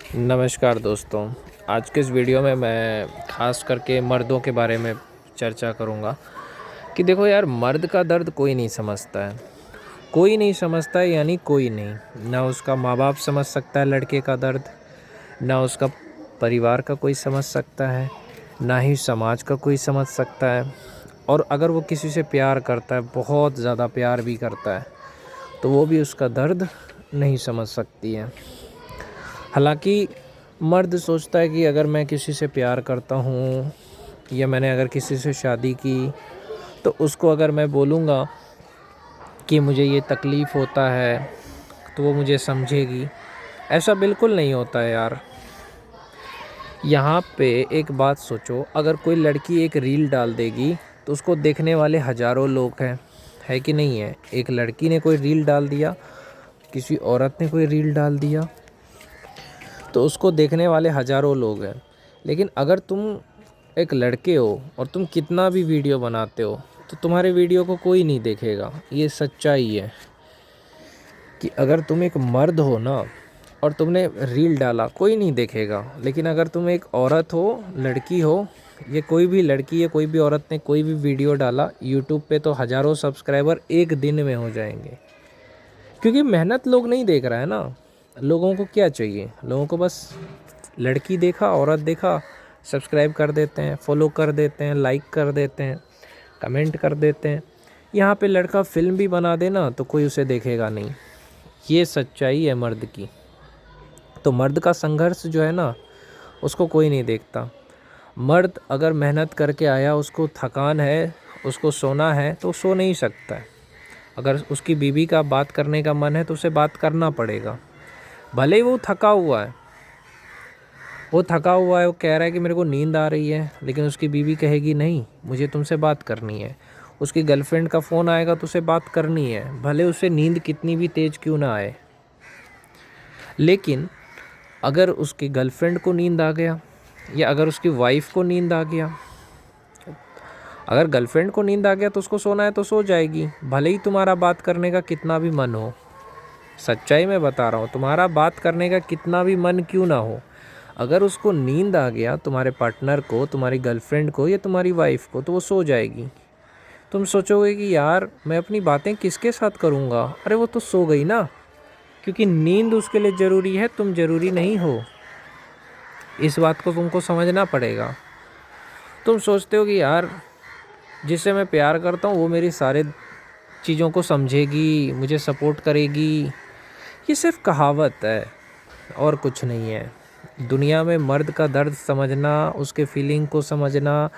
नमस्कार दोस्तों। आज के इस वीडियो में मैं ख़ास करके मर्दों के बारे में चर्चा करूँगा कि देखो यार, मर्द का दर्द कोई नहीं समझता है। कोई नहीं समझता है यानी कोई नहीं। ना उसका माँ बाप समझ सकता है लड़के का दर्द, ना उसका परिवार का कोई समझ सकता है, ना ही समाज का कोई समझ सकता है। और अगर वो किसी से प्यार करता है, बहुत ज़्यादा प्यार भी करता है, तो वो भी उसका दर्द नहीं समझ सकती है। हालांकि मर्द सोचता है कि अगर मैं किसी से प्यार करता हूँ या मैंने अगर किसी से शादी की, तो उसको अगर मैं बोलूँगा कि मुझे ये तकलीफ़ होता है तो वो मुझे समझेगी। ऐसा बिल्कुल नहीं होता है यार। यहाँ पे एक बात सोचो, अगर कोई लड़की एक रील डाल देगी तो उसको देखने वाले हज़ारों लोग हैं, है कि नहीं है। एक लड़की ने कोई रील डाल दिया, किसी औरत ने कोई रील डाल दिया, तो उसको देखने वाले हज़ारों लोग हैं। लेकिन अगर तुम एक लड़के हो और तुम कितना भी वीडियो बनाते हो, तो तुम्हारे वीडियो को कोई नहीं देखेगा। ये सच्चाई है कि अगर तुम एक मर्द हो ना और तुमने रील डाला, कोई नहीं देखेगा। लेकिन अगर तुम एक औरत हो, लड़की हो, ये कोई भी लड़की या कोई भी औरत ने कोई भी वीडियो डाला यूट्यूब पे, तो हज़ारों सब्सक्राइबर एक दिन में हो जाएंगे। क्योंकि मेहनत लोग नहीं देख रहा है ना। लोगों को क्या चाहिए? लोगों को बस लड़की देखा, औरत देखा, सब्सक्राइब कर देते हैं, फॉलो कर देते हैं, लाइक कर देते हैं, कमेंट कर देते हैं। यहाँ पे लड़का फिल्म भी बना देना तो कोई उसे देखेगा नहीं। ये सच्चाई है मर्द की। तो मर्द का संघर्ष जो है ना, उसको कोई नहीं देखता। मर्द अगर मेहनत करके आया, उसको थकान है, उसको सोना है, तो सो नहीं सकता है। अगर उसकी बीवी का बात करने का मन है तो उसे बात करना पड़ेगा, भले ही वो थका हुआ है। वो थका हुआ है, वो कह रहा है कि मेरे को नींद आ रही है, लेकिन उसकी बीवी कहेगी नहीं, मुझे तुमसे बात करनी है। उसकी गर्लफ्रेंड का फ़ोन आएगा तो उसे बात करनी है, भले उसे नींद कितनी भी तेज़ क्यों ना आए। लेकिन अगर उसकी गर्लफ्रेंड को नींद आ गया या अगर उसकी वाइफ को नींद आ गया, अगर गर्लफ्रेंड को नींद आ गया तो उसको सोना है तो सो जाएगी, भले ही तुम्हारा बात करने का कितना भी मन हो। सच्चाई में बता रहा हूँ, तुम्हारा बात करने का कितना भी मन क्यों ना हो, अगर उसको नींद आ गया, तुम्हारे पार्टनर को, तुम्हारी गर्लफ्रेंड को या तुम्हारी वाइफ को, तो वो सो जाएगी। तुम सोचोगे कि यार मैं अपनी बातें किसके साथ करूँगा, अरे वो तो सो गई ना। क्योंकि नींद उसके लिए ज़रूरी है, तुम ज़रूरी नहीं हो। इस बात को तुमको समझना पड़ेगा। तुम सोचते हो कि यार जिससे मैं प्यार करता हूँ वो मेरी सारे चीज़ों को समझेगी, मुझे सपोर्ट करेगी। ये सिर्फ कहावत है और कुछ नहीं है। दुनिया में मर्द का दर्द समझना, उसके फीलिंग को समझना,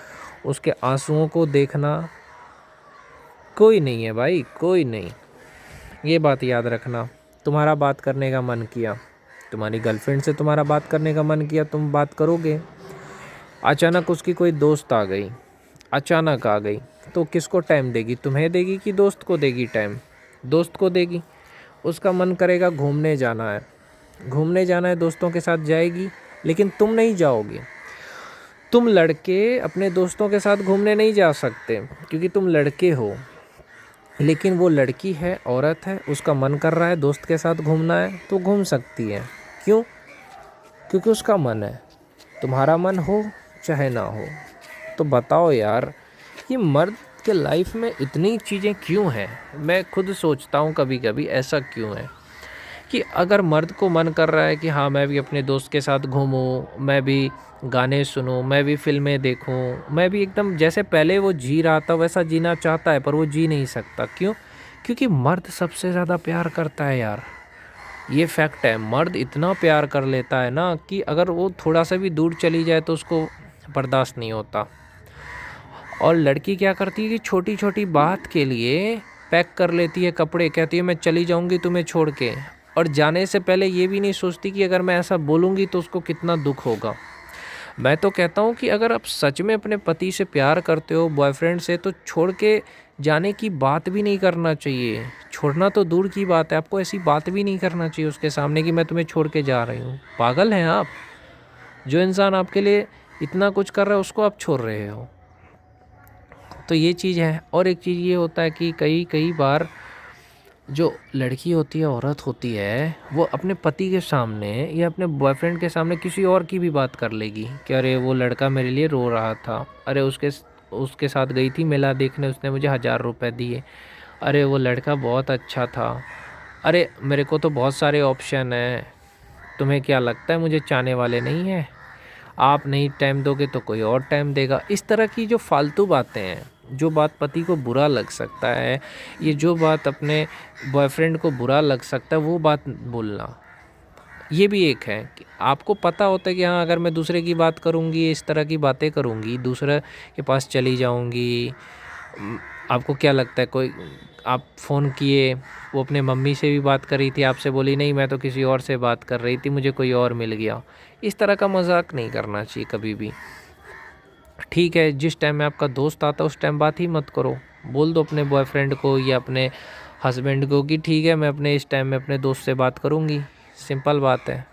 उसके आंसुओं को देखना कोई नहीं है भाई, कोई नहीं। ये बात याद रखना। तुम्हारा बात करने का मन किया, तुम्हारी गर्लफ्रेंड से तुम्हारा बात करने का मन किया, तुम बात करोगे। अचानक उसकी कोई दोस्त आ गई, अचानक आ गई, तो किसको टाइम देगी? तुम्हें देगी कि दोस्त को देगी टाइम? दोस्त को देगी। उसका मन करेगा घूमने जाना है, घूमने जाना है, दोस्तों के साथ जाएगी, लेकिन तुम नहीं जाओगे। तुम लड़के अपने दोस्तों के साथ घूमने नहीं जा सकते क्योंकि तुम लड़के हो। लेकिन वो लड़की है, औरत है, उसका मन कर रहा है दोस्त के साथ घूमना है तो घूम सकती है। क्यों? क्योंकि उसका मन है। तुम्हारा मन हो चाहे ना हो। तो बताओ यार, ये मर्द के लाइफ में इतनी चीज़ें क्यों हैं? मैं खुद सोचता हूँ कभी कभी ऐसा क्यों है कि अगर मर्द को मन कर रहा है कि हाँ मैं भी अपने दोस्त के साथ घूमूं, मैं भी गाने सुनूं, मैं भी फिल्में देखूं, मैं भी एकदम जैसे पहले वो जी रहा था वैसा जीना चाहता है, पर वो जी नहीं सकता। क्यों? क्योंकि मर्द सबसे ज़्यादा प्यार करता है यार। ये फैक्ट है। मर्द इतना प्यार कर लेता है ना कि अगर वो थोड़ा सा भी दूर चली जाए तो उसको बर्दाश्त नहीं होता। और लड़की क्या करती है कि छोटी छोटी बात के लिए पैक कर लेती है कपड़े, कहती है मैं चली जाऊंगी तुम्हें छोड़ के, और जाने से पहले ये भी नहीं सोचती कि अगर मैं ऐसा बोलूँगी तो उसको कितना दुख होगा। मैं तो कहता हूँ कि अगर आप सच में अपने पति से प्यार करते हो, बॉयफ्रेंड से, तो छोड़ के जाने की बात भी नहीं करना चाहिए। छोड़ना तो दूर की बात है, आपको ऐसी बात भी नहीं करना चाहिए उसके सामने कि मैं तुम्हें छोड़ के जा रही हूँ। पागल हैं आप? जो इंसान आपके लिए इतना कुछ कर रहा है उसको आप छोड़ रहे हो। तो ये चीज़ है। और एक चीज़ ये होता है कि कई कई बार जो लड़की होती है, औरत होती है, वो अपने पति के सामने या अपने बॉयफ्रेंड के सामने किसी और की भी बात कर लेगी कि अरे वो लड़का मेरे लिए रो रहा था, अरे उसके साथ गई थी मेला देखने, उसने मुझे 1000 रुपये दिए, अरे वो लड़का बहुत अच्छा था, अरे मेरे को तो बहुत सारे ऑप्शन हैं, तुम्हें क्या लगता है मुझे चाहने वाले नहीं हैं, आप नहीं टाइम दोगे तो कोई और टाइम देगा। इस तरह की जो फालतू बातें हैं, जो बात पति को बुरा लग सकता है, ये जो बात अपने बॉयफ्रेंड को बुरा लग सकता है, वो बात बोलना, ये भी एक है कि आपको पता होता है कि हाँ अगर मैं दूसरे की बात करूँगी, इस तरह की बातें करूँगी, दूसरे के पास चली जाऊँगी, आपको क्या लगता है कोई, आप फ़ोन किए, वो अपने मम्मी से भी बात कर रही थी, आपसे बोली नहीं मैं तो किसी और से बात कर रही थी, मुझे कोई और मिल गया। इस तरह का मजाक नहीं करना चाहिए कभी भी। ठीक है, जिस टाइम में आपका दोस्त आता है उस टाइम बात ही मत करो, बोल दो अपने बॉयफ्रेंड को या अपने हस्बैंड को कि ठीक है मैं अपने इस टाइम में अपने दोस्त से बात करूँगी, सिंपल बात है।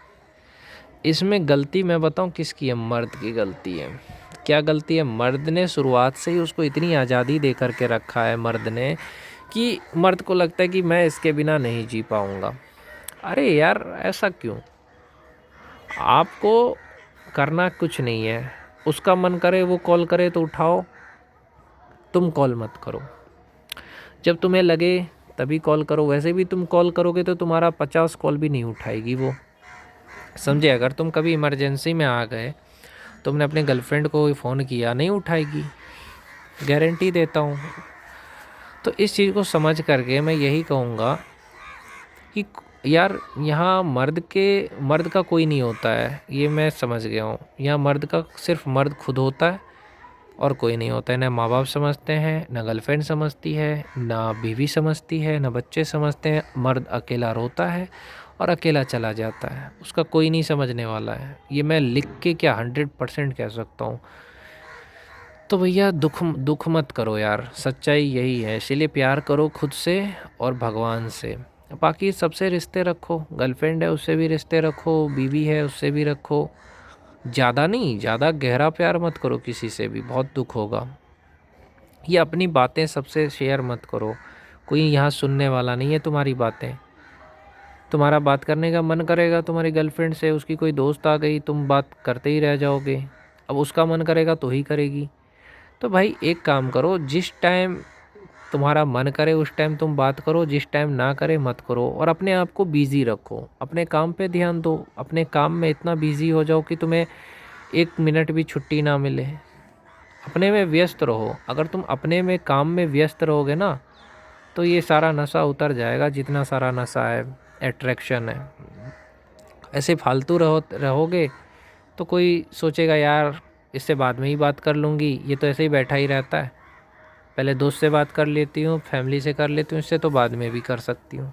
इसमें गलती मैं बताऊँ किसकी है, मर्द की गलती है। क्या गलती है, मर्द ने शुरुआत से ही उसको इतनी आज़ादी दे करके रखा है, मर्द ने, कि मर्द को लगता है कि मैं इसके बिना नहीं जी पाऊँगा। अरे यार ऐसा क्यों, आपको करना कुछ नहीं है, उसका मन करे वो कॉल करे तो उठाओ, तुम कॉल मत करो, जब तुम्हें लगे तभी कॉल करो। वैसे भी तुम कॉल करोगे तो तुम्हारा 50 कॉल भी नहीं उठाएगी वो, समझे। अगर तुम कभी इमरजेंसी में आ गए, तुमने अपने गर्लफ्रेंड को फ़ोन किया, नहीं उठाएगी, गारंटी देता हूँ। तो इस चीज़ को समझ करके मैं यही कहूँगा कि यार यहाँ मर्द का कोई नहीं होता है, ये मैं समझ गया हूँ। यहाँ मर्द का सिर्फ मर्द खुद होता है और कोई नहीं होता है। ना माँ बाप समझते हैं, ना गर्लफ्रेंड समझती है, ना बीवी समझती है, ना बच्चे समझते हैं। मर्द अकेला रोता है और अकेला चला जाता है, उसका कोई नहीं समझने वाला है। ये मैं लिख के क्या 100% कह सकता हूँ। तो भैया दुख मत करो यार, सच्चाई यही है। इसीलिए प्यार करो खुद से और भगवान से। बाकी सबसे रिश्ते रखो, गर्लफ्रेंड है उससे भी रिश्ते रखो, बीवी है उससे भी रखो, ज़्यादा नहीं, ज़्यादा गहरा प्यार मत करो किसी से भी, बहुत दुख होगा। ये अपनी बातें सबसे शेयर मत करो, कोई यहाँ सुनने वाला नहीं है तुम्हारी बातें। तुम्हारा बात करने का मन करेगा तुम्हारी गर्लफ्रेंड से, उसकी कोई दोस्त आ गई, तुम बात करते ही रह जाओगे। अब उसका मन करेगा तो ही करेगी। तो भाई एक काम करो, जिस टाइम तुम्हारा मन करे उस टाइम तुम बात करो, जिस टाइम ना करे मत करो। और अपने आप को बिज़ी रखो, अपने काम पे ध्यान दो, अपने काम में इतना बिज़ी हो जाओ कि तुम्हें 1 मिनट भी छुट्टी ना मिले। अपने में व्यस्त रहो। अगर तुम अपने में काम में व्यस्त रहोगे ना, तो ये सारा नशा उतर जाएगा, जितना सारा नशा है, अट्रैक्शन है। ऐसे फालतू रहोगे तो कोई सोचेगा यार इससे बाद में ही बात कर लूँगी, ये तो ऐसे ही बैठा ही रहता है, पहले दोस्त से बात कर लेती हूँ, फैमिली से कर लेती हूँ, इससे तो बाद में भी कर सकती हूँ।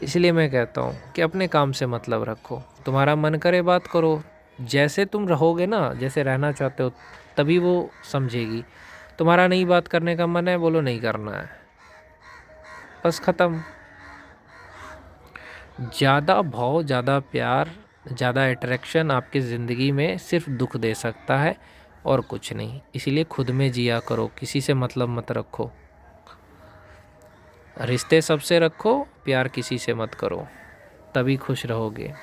इसलिए मैं कहता हूँ कि अपने काम से मतलब रखो। तुम्हारा मन करे बात करो, जैसे तुम रहोगे ना, जैसे रहना चाहते हो, तभी वो समझेगी। तुम्हारा नहीं बात करने का मन है, बोलो नहीं करना है, बस ख़त्म। ज़्यादा भाव, ज़्यादा प्यार, ज़्यादा अट्रैक्शन आपकी ज़िंदगी में सिर्फ दुख दे सकता है और कुछ नहीं। इसीलिए खुद में जिया करो, किसी से मतलब मत रखो, रिश्ते सबसे रखो, प्यार किसी से मत करो, तभी खुश रहोगे।